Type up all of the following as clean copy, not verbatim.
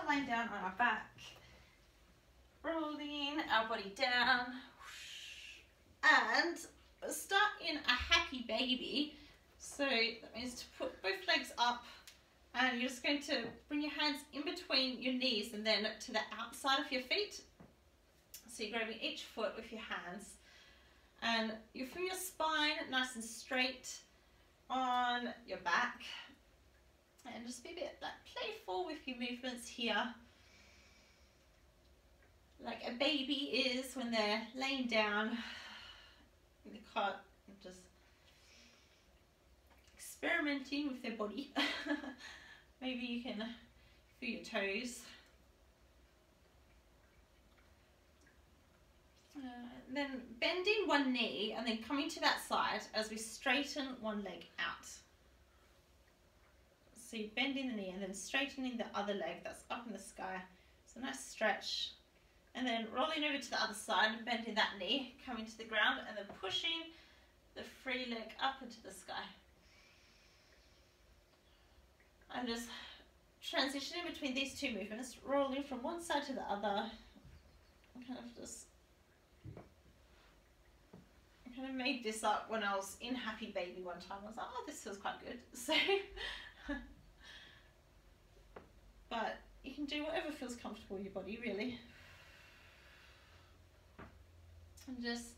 lying down on our back, rolling our body down, and start in a happy baby. So that means to put both legs up, and you're just going to bring your hands in between your knees and then to the outside of your feet. So you're grabbing each foot with your hands, and you feel your spine nice and straight on your back, and just be a bit like playful with your movements here, like a baby is when they're laying down in the cot, just experimenting with their body. Maybe you can feel your toes. Then bending one knee and then coming to that side as we straighten one leg out. So you're bending the knee and then straightening the other leg that's up in the sky. So nice stretch. And then rolling over to the other side and bending that knee, coming to the ground, and then pushing the free leg up into the sky. And just transitioning between these two movements, rolling from one side to the other. Kind of made this up when I was in Happy Baby one time. I was like, oh, this feels quite good. So, but you can do whatever feels comfortable in your body, really. And just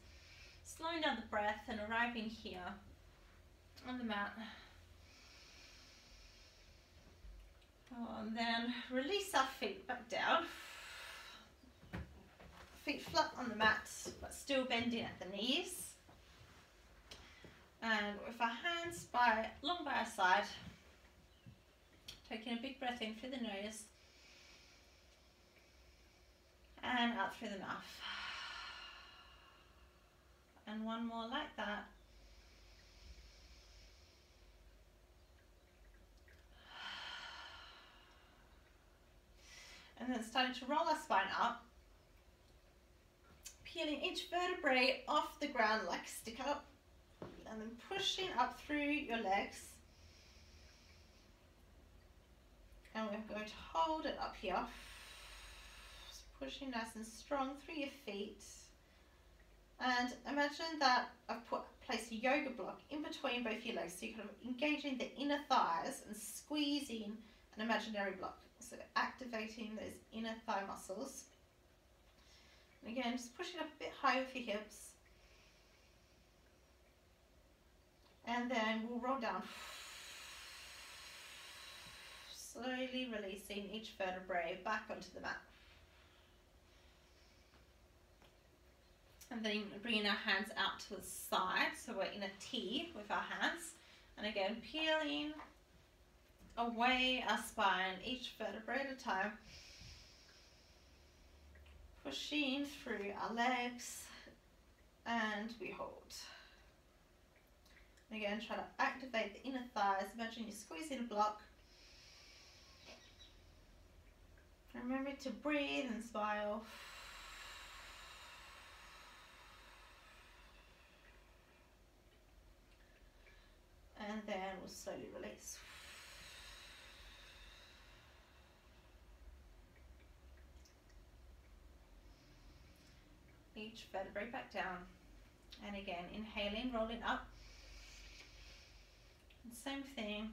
slowing down the breath and arriving here on the mat. And then release our feet back down. Feet flat on the mat, but still bending at the knees. And with our hands long by our side, taking a big breath in through the nose and out through the mouth. And one more like that. And then starting to roll our spine up, peeling each vertebrae off the ground like a stick up, and then pushing up through your legs. And we're going to hold it up here. Just pushing nice and strong through your feet. And imagine that I've placed a yoga block in between both your legs. So you're kind of engaging the inner thighs and squeezing an imaginary block. So activating those inner thigh muscles. And again, just push it up a bit high with your hips. And then we'll roll down. Slowly releasing each vertebrae back onto the mat. And then bringing our hands out to the side. So we're in a T with our hands. And again, peeling away our spine, each vertebrae at a time. Pushing through our legs. And we hold. And again, try to activate the inner thighs. Imagine you're squeezing a block. And remember to breathe and smile. And then we'll slowly release. Each vertebrae back down. And again, inhaling, rolling up. And same thing,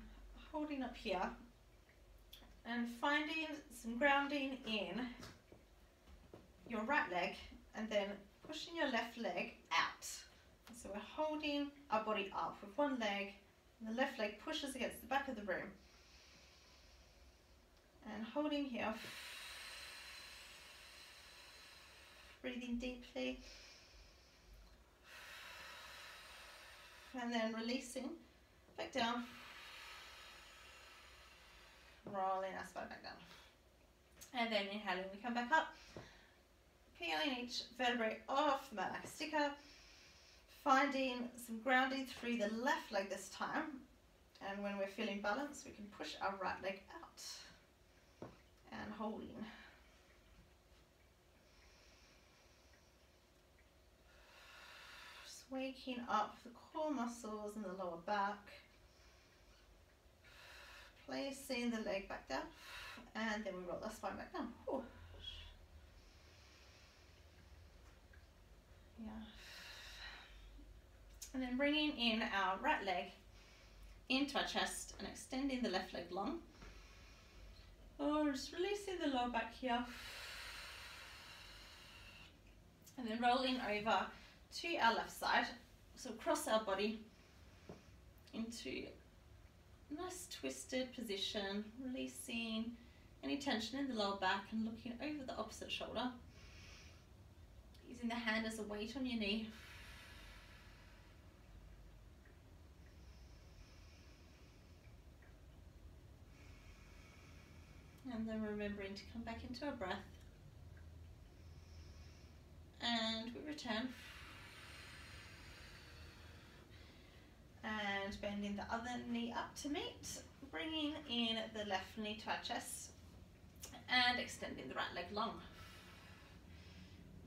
holding up here. And finding some grounding in your right leg. And then pushing your left leg out. So we're holding our body up with one leg. And the left leg pushes against the back of the room. And holding here. Breathing deeply. And then releasing back down. Rolling our spine back down. And then inhaling, we come back up. Peeling each vertebrae off the mat like a sticker. Finding some grounding through the left leg this time. And when we're feeling balanced, we can push our right leg out. And holding. Just waking up the core muscles in the lower back. Placing the leg back down. and then we roll the spine back down. Ooh. Yeah. And then bringing in our right leg into our chest and extending the left leg long. Oh, just releasing the lower back here. And then rolling over to our left side. So cross our body into a nice twisted position, releasing any tension in the lower back and looking over the opposite shoulder. Using the hand as a weight on your knee. And then remembering to come back into our breath. And we return. And bending the other knee up to meet. Bringing in the left knee to our chest. And extending the right leg long.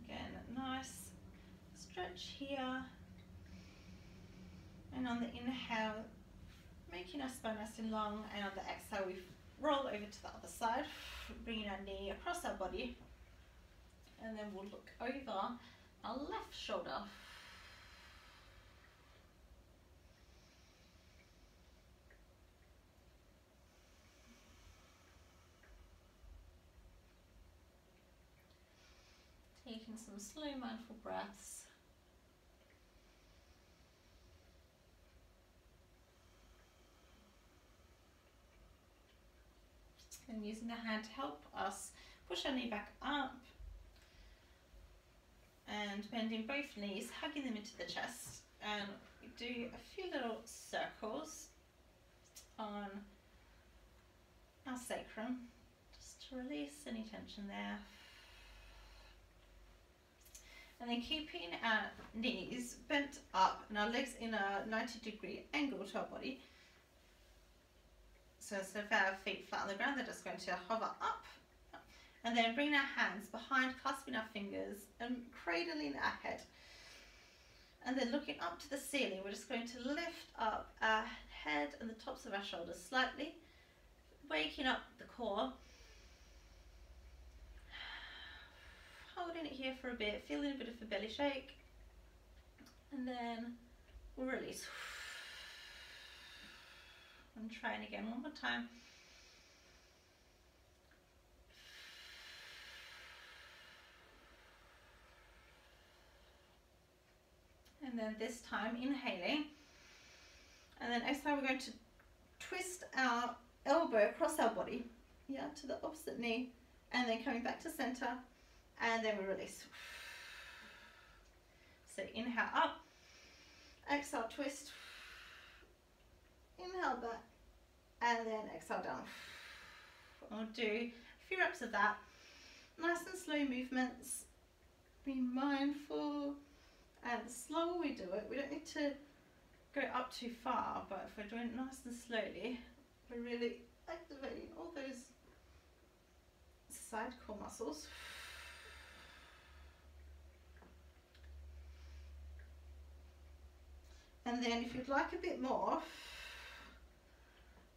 Again, nice stretch here. And on the inhale, making our spine nice and long. And on the exhale, we roll over to the other side, bringing our knee across our body, and then we'll look over our left shoulder. Taking some slow, mindful breaths. And using the hand to help us push our knee back up and bending both knees, hugging them into the chest, and we do a few little circles on our sacrum just to release any tension there. And then keeping our knees bent up and our legs in a 90-degree angle to our body. So instead of our feet flat on the ground, they're just going to hover up. And then bring our hands behind, clasping our fingers and cradling our head. And then looking up to the ceiling, we're just going to lift up our head and the tops of our shoulders slightly, waking up the core. Holding it here for a bit, feeling a bit of a belly shake. And then we'll release. And trying again one more time. And then this time inhaling. And then exhale, we're going to twist our elbow across our body, yeah, to the opposite knee. And then coming back to center. And then we release. So inhale up. Exhale, twist. Inhale back. And then exhale down. I'll do a few reps of that. Nice and slow movements. Be mindful. And the slower we do it, we don't need to go up too far, but if we're doing it nice and slowly, we're really activating all those side core muscles. And then if you'd like a bit more,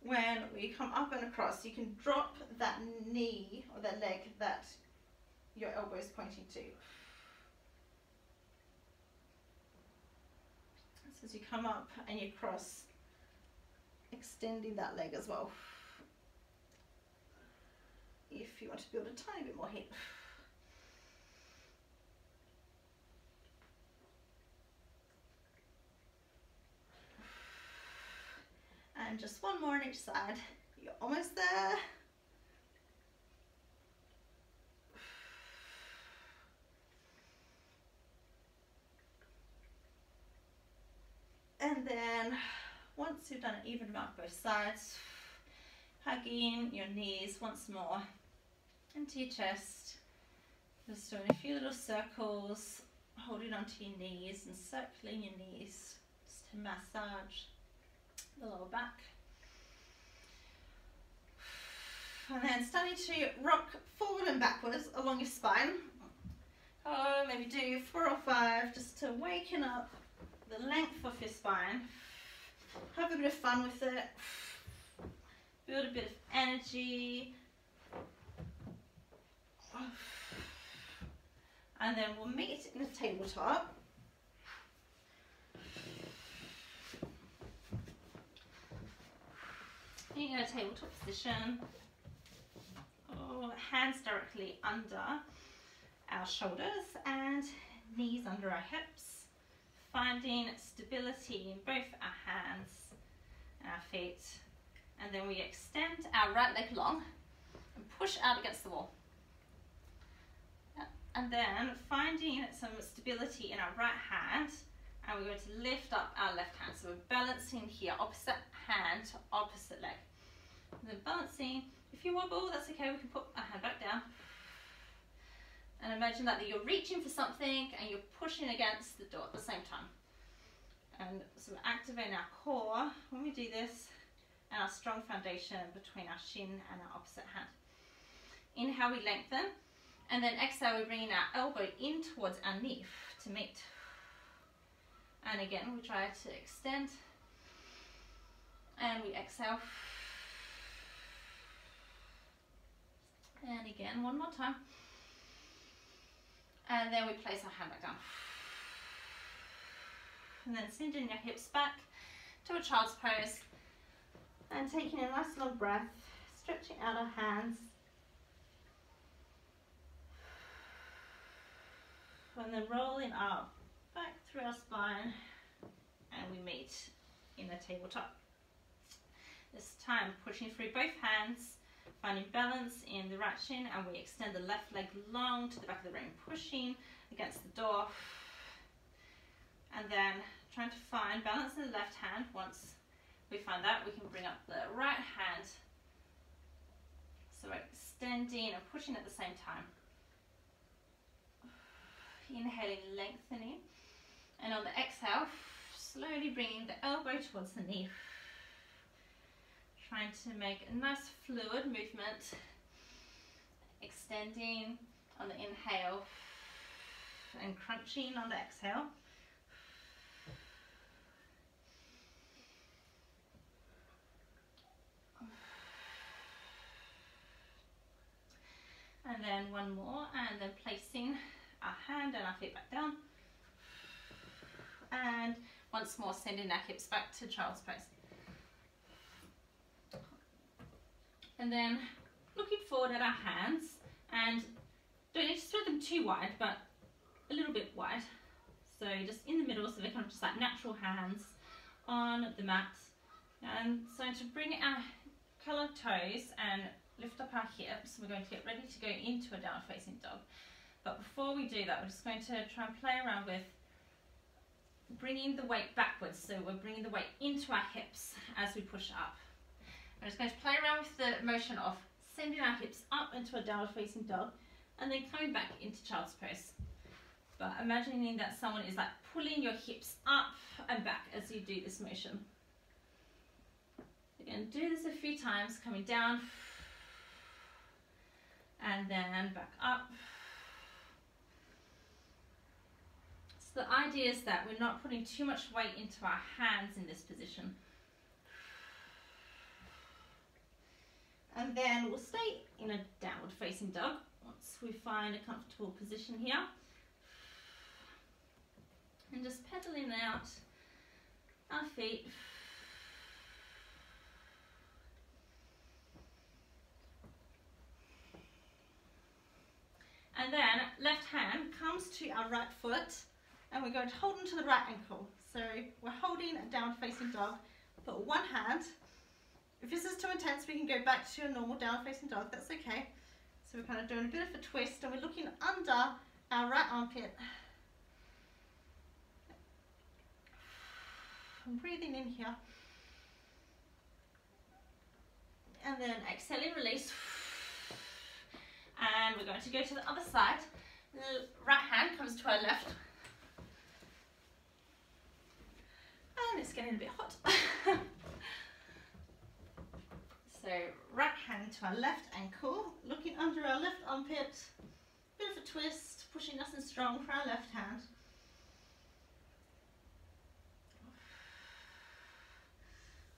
when we come up and across, you can drop that knee or that leg that your elbow is pointing to. So as you come up and you cross, extending that leg as well. If you want to build a tiny bit more heat. And just one more on each side. You're almost there. And then once you've done an even amount both sides, hugging your knees once more into your chest. Just doing a few little circles, holding onto your knees and circling your knees just to massage the lower back. And then starting to rock forward and backwards along your spine. Oh, maybe do 4 or 5 just to waken up the length of your spine. Have a bit of fun with it. Build a bit of energy. and then we'll meet in the tabletop. In a tabletop position, hands directly under our shoulders and knees under our hips, finding stability in both our hands and our feet. And then we extend our right leg long and push out against the wall. And then finding some stability in our right hand, and we're going to lift up our left hand. So we're balancing here, opposite hand to opposite leg. And then balancing. If you wobble, that's okay, we can put our hand back down. And imagine that you're reaching for something and you're pushing against the door at the same time. And so we're activating our core when we do this, and our strong foundation between our shin and our opposite hand. Inhale, we lengthen. And then exhale, we're bringing our elbow in towards our knee to meet. And again, we try to extend. And we exhale. And again, one more time. And then we place our hand back down. And then sending your hips back to a child's pose. And taking a nice long breath, stretching out our hands. And then rolling up, back through our spine, and we meet in a tabletop. This time pushing through both hands, finding balance in the right shin, and we extend the left leg long to the back of the room, pushing against the door. And then trying to find balance in the left hand. Once we find that, we can bring up the right hand. So we're extending and pushing at the same time. Inhaling, lengthening, and on the exhale, slowly bringing the elbow towards the knee. Trying to make a nice fluid movement, extending on the inhale and crunching on the exhale. And then one more, and then placing our hand and our feet back down, and once more sending our hips back to child's pose. And then looking forward at our hands, and don't need to spread them too wide, but a little bit wide, so just in the middle, so they're kind of just like natural hands on the mat. And so to bring our curled toes and lift up our hips, we're going to get ready to go into a downward facing dog. But before we do that, we're just going to try and play around with bringing the weight backwards. So we're bringing the weight into our hips as we push up. We're just going to play around with the motion of sending our hips up into a downward facing dog and then coming back into child's pose. But imagining that someone is like pulling your hips up and back as you do this motion. You're going to do this a few times, coming down and then back up. So the idea is that we're not putting too much weight into our hands in this position. And then we'll stay in a downward facing dog once we find a comfortable position here. And just pedaling out our feet. And then left hand comes to our right foot, and we're going to hold onto the right ankle. So we're holding a downward facing dog, but one hand. If this is too intense, we can go back to a normal downward facing dog, that's okay. So we're kind of doing a bit of a twist, and we're looking under our right armpit. And breathing in here. And then exhaling, release. And we're going to go to the other side. The right hand comes to our left. And it's getting a bit hot. So right hand to our left ankle, looking under our left armpit, bit of a twist, pushing nice and strong for our left hand.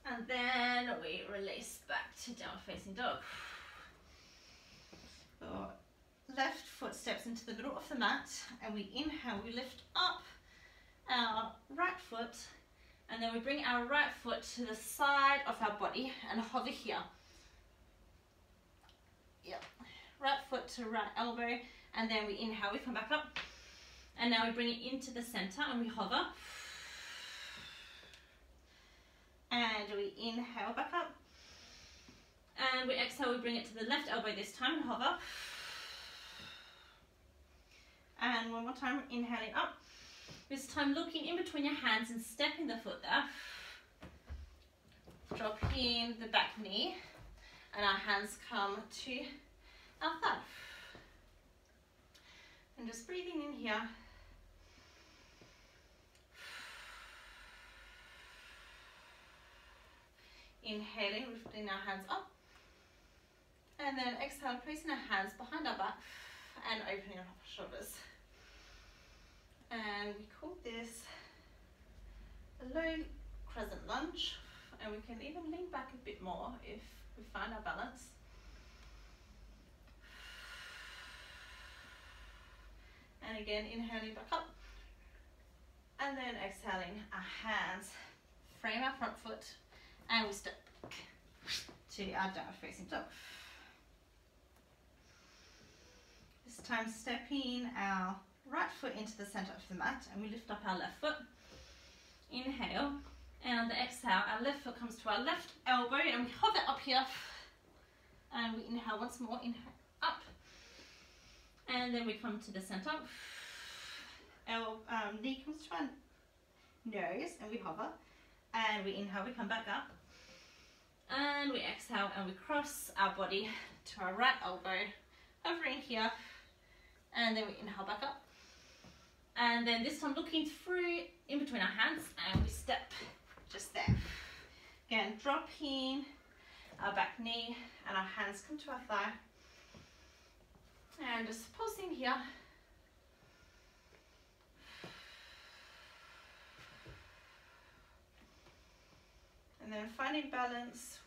And then we release back to downward facing dog. So left foot steps into the middle of the mat, and we inhale, we lift up our right foot, and then we bring our right foot to the side of our body and hover here. Yep. Right foot to right elbow, and then we inhale, we come back up, and now we bring it into the center and we hover, and we inhale back up, and we exhale, we bring it to the left elbow this time and hover, and one more time, inhaling up, this time looking in between your hands and stepping the foot there, drop in the back knee, and our hands come to our thigh. And just breathing in here. Inhaling, lifting our hands up. And then exhale, placing our hands behind our back and opening up our shoulders. And we call this a low crescent lunge. And we can even lean back a bit more if we find our balance. And again, inhaling back up. And then exhaling, our hands frame our front foot, and we step back to our downward facing dog. This time stepping our right foot into the center of the mat, and we lift up our left foot. Inhale, and on the exhale, our left foot comes to our left elbow, and we hover up here. And we inhale once more, inhale up. And then we come to the center. Our knee comes to our nose, and we hover. And we inhale, we come back up. And we exhale, and we cross our body to our right elbow, hovering here. And then we inhale back up. And then this time looking through in between our hands, and we step just there. Again, dropping our back knee, and our hands come to our thigh. And just pausing here. And then finding balance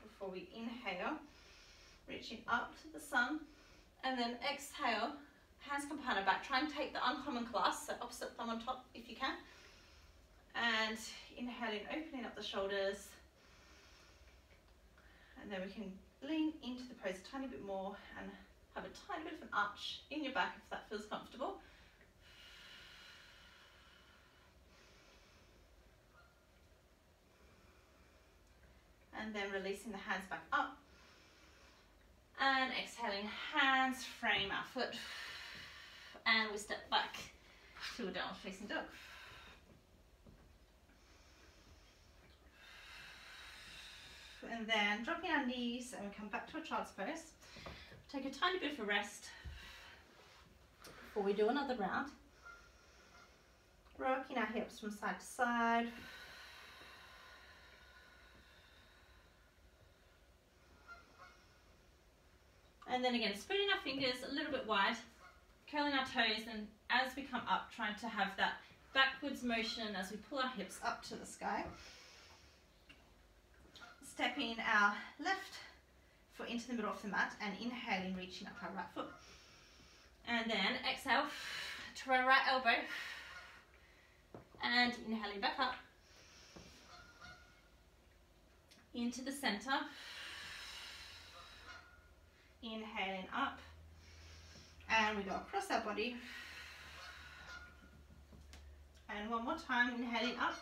before we inhale, reaching up to the sun, and then exhale, hands come behind our back. Try and take the uncommon clasp, so opposite thumb on top if you can. And inhaling, opening up the shoulders. And then we can lean into the pose a tiny bit more and have a tiny bit of an arch in your back if that feels comfortable. And then releasing the hands back up. And exhaling, hands frame our foot. And we step back to a downward facing dog. And then dropping our knees, and we come back to a child's pose. Take a tiny bit of a rest before we do another round. Rocking our hips from side to side. And then again, spreading our fingers a little bit wide, curling our toes, and as we come up, trying to have that backwards motion as we pull our hips up to the sky. Stepping our left foot into the middle of the mat and inhaling, reaching up our right foot. And then exhale to our right elbow and inhaling back up into the center. Inhaling up, and we go across our body. And one more time, inhaling up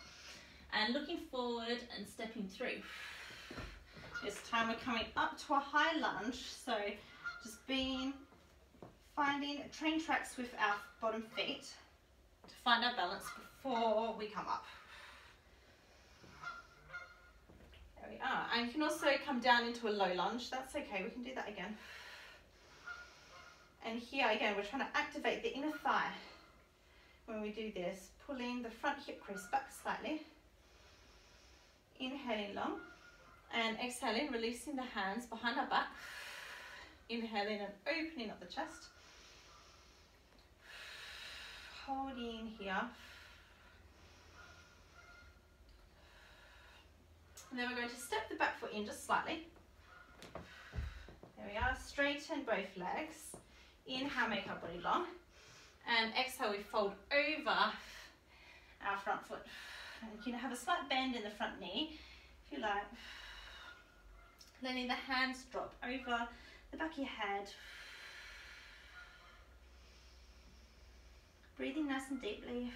and looking forward and stepping through. This time we're coming up to a high lunge, so just finding train tracks with our bottom feet to find our balance before we come up. There we are. And you can also come down into a low lunge. That's okay, we can do that again. And here again, we're trying to activate the inner thigh when we do this, pulling the front hip crease back slightly. Inhaling long. And exhaling, releasing the hands behind our back. Inhaling and opening up the chest. Holding here. And then we're going to step the back foot in just slightly. There we are, straighten both legs. Inhale, make our body long. And exhale, we fold over our front foot. And you can have a slight bend in the front knee, if you like. Letting the hands drop over the back of your head. Breathing nice and deeply.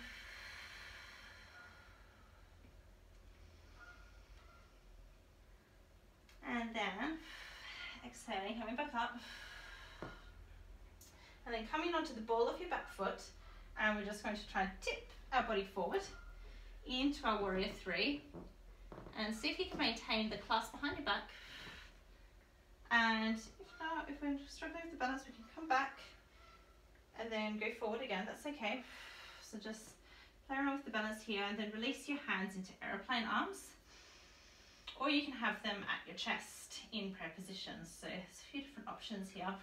And then exhaling, coming back up. And then coming onto the ball of your back foot. And we're just going to try and tip our body forward into our warrior three. And see if you can maintain the clasp behind your back. And if we're struggling with the balance, we can come back and then go forward again. That's okay. So just play around with the balance here and then release your hands into aeroplane arms. Or you can have them at your chest in prayer positions. So there's a few different options here.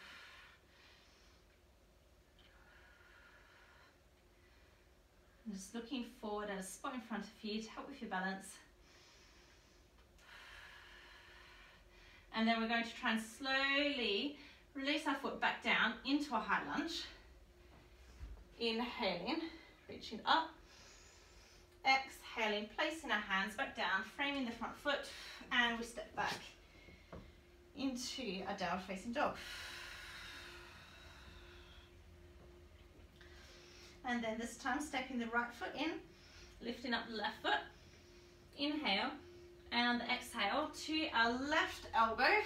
And just looking forward at a spot in front of you to help with your balance. And then we're going to try and slowly release our foot back down into a high lunge. Inhaling, reaching up. Exhaling, placing our hands back down, framing the front foot, and we step back into a downward facing dog. And then this time stepping the right foot in, lifting up the left foot. Inhale, and on the exhale to our left elbow.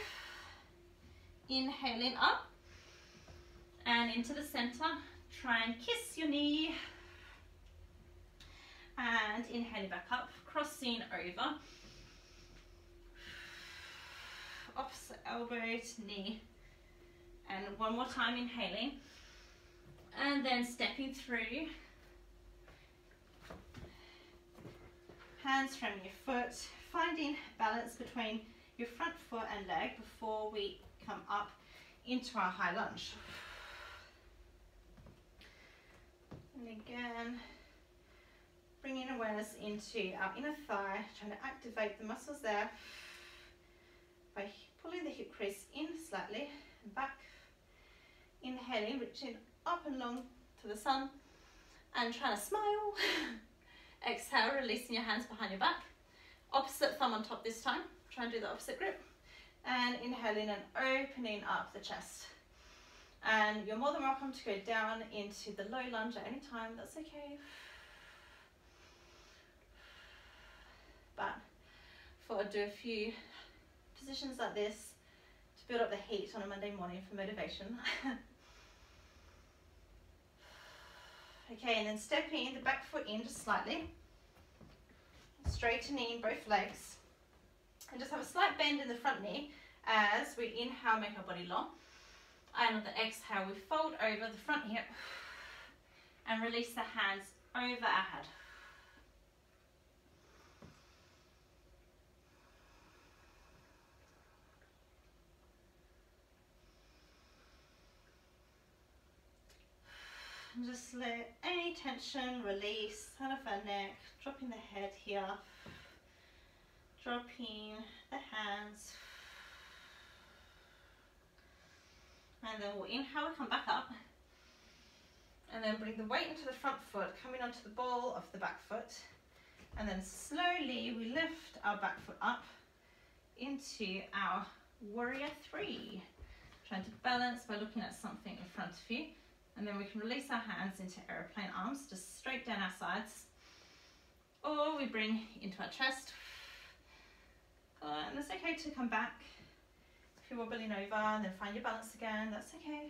Inhaling up and into the center. Try and kiss your knee. And inhaling back up, crossing over. Opposite elbow to knee. And one more time inhaling. And then stepping through. Hands from your foot. Finding balance between your front foot and leg before we come up into our high lunge. And again, bringing awareness into our inner thigh, trying to activate the muscles there by pulling the hip crease in slightly and back. Inhaling, reaching up and long to the sun and trying to smile. Exhale, releasing your hands behind your back. Opposite thumb on top this time. Try and do the opposite grip. And inhaling and opening up the chest. And you're more than welcome to go down into the low lunge at any time. That's okay. But thought I'd do a few positions like this to build up the heat on a Monday morning for motivation. Okay, and then stepping the back foot in just slightly. Straightening both legs. And just have a slight bend in the front knee as we inhale, make our body long. And on the exhale, we fold over the front hip and release the hands over our head. And just let any tension release out of our neck, dropping the head here, dropping the hands. And then we'll inhale, we come back up. And then bring the weight into the front foot, coming onto the ball of the back foot. And then slowly we lift our back foot up into our warrior three. Trying to balance by looking at something in front of you. And then we can release our hands into aeroplane arms, just straight down our sides. Or we bring into our chest. And it's okay to come back. If you're wobbling over and then find your balance again, that's okay.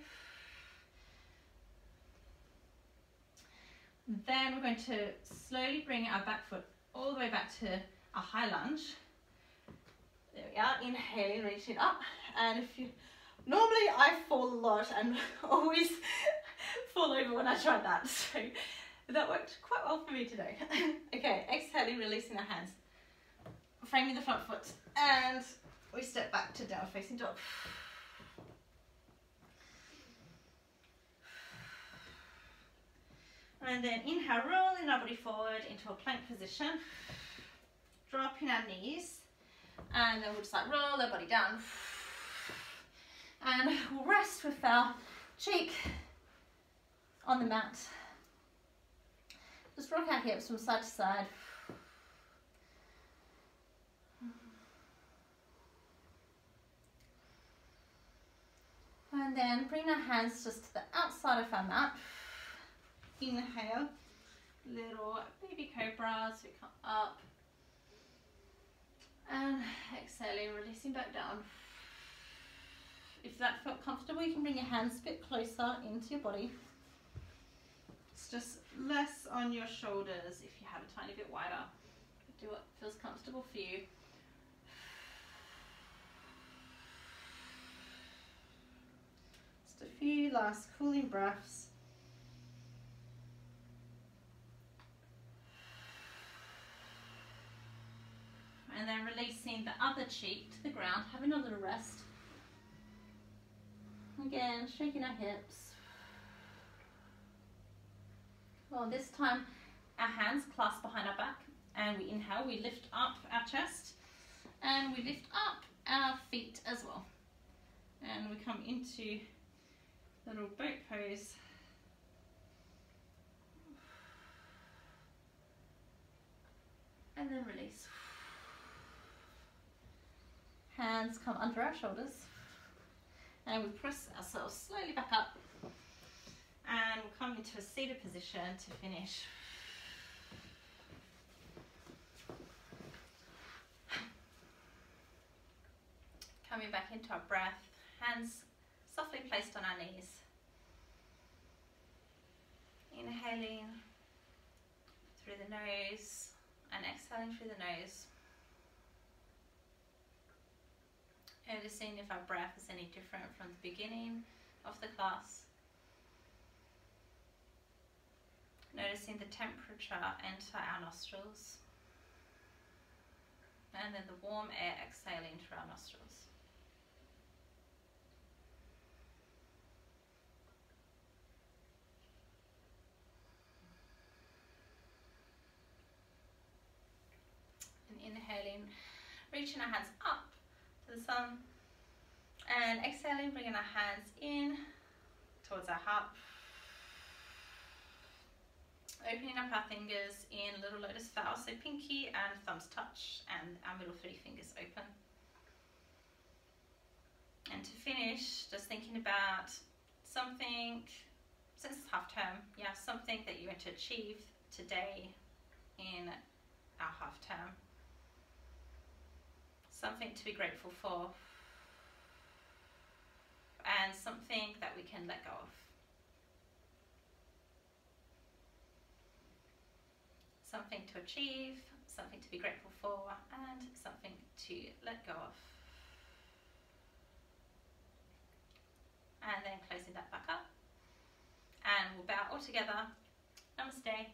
Then we're going to slowly bring our back foot all the way back to a high lunge. There we are, inhaling, reaching up. And if you, normally I fall a lot and always fall over when I try that. So that worked quite well for me today. Okay, exhaling, releasing our hands. Framing the front foot. And we step back to downward facing dog. And then inhale, rolling our body forward into a plank position. Dropping our knees. And then we'll just like roll our body down. And we'll rest with our cheek on the mat. Just rock our hips from side to side. And then bring our hands just to the outside of our mat. Inhale, little baby cobra as we come up. And exhaling, releasing back down. If that felt comfortable, you can bring your hands a bit closer into your body. It's just less on your shoulders if you have a tiny bit wider. Do what feels comfortable for you. Just a few last cooling breaths. And then releasing the other cheek to the ground, having a little rest. Again, shaking our hips. Well, this time our hands clasp behind our back, and we inhale, we lift up our chest, and we lift up our feet as well. And we come into little boat pose. And then release. Hands come under our shoulders, and we press ourselves slowly back up, and we'll come into a seated position to finish. Coming back into our breath, hands softly placed on our knees. Inhaling through the nose and exhaling through the nose. Noticing if our breath is any different from the beginning of the class. Noticing the temperature enter our nostrils. And then the warm air exhaling through our nostrils. And inhaling, reaching our hands up to the sun, and exhaling, bringing our hands in towards our heart, opening up our fingers in little lotus flower, so pinky and thumbs touch and our middle 3 fingers open. And to finish, just thinking about something, since it's half term, something that you want to achieve today in our half term. Something to be grateful for, and something that we can let go of. Something to achieve, something to be grateful for, and something to let go of. And then closing that back up, and we'll bow all together. Namaste.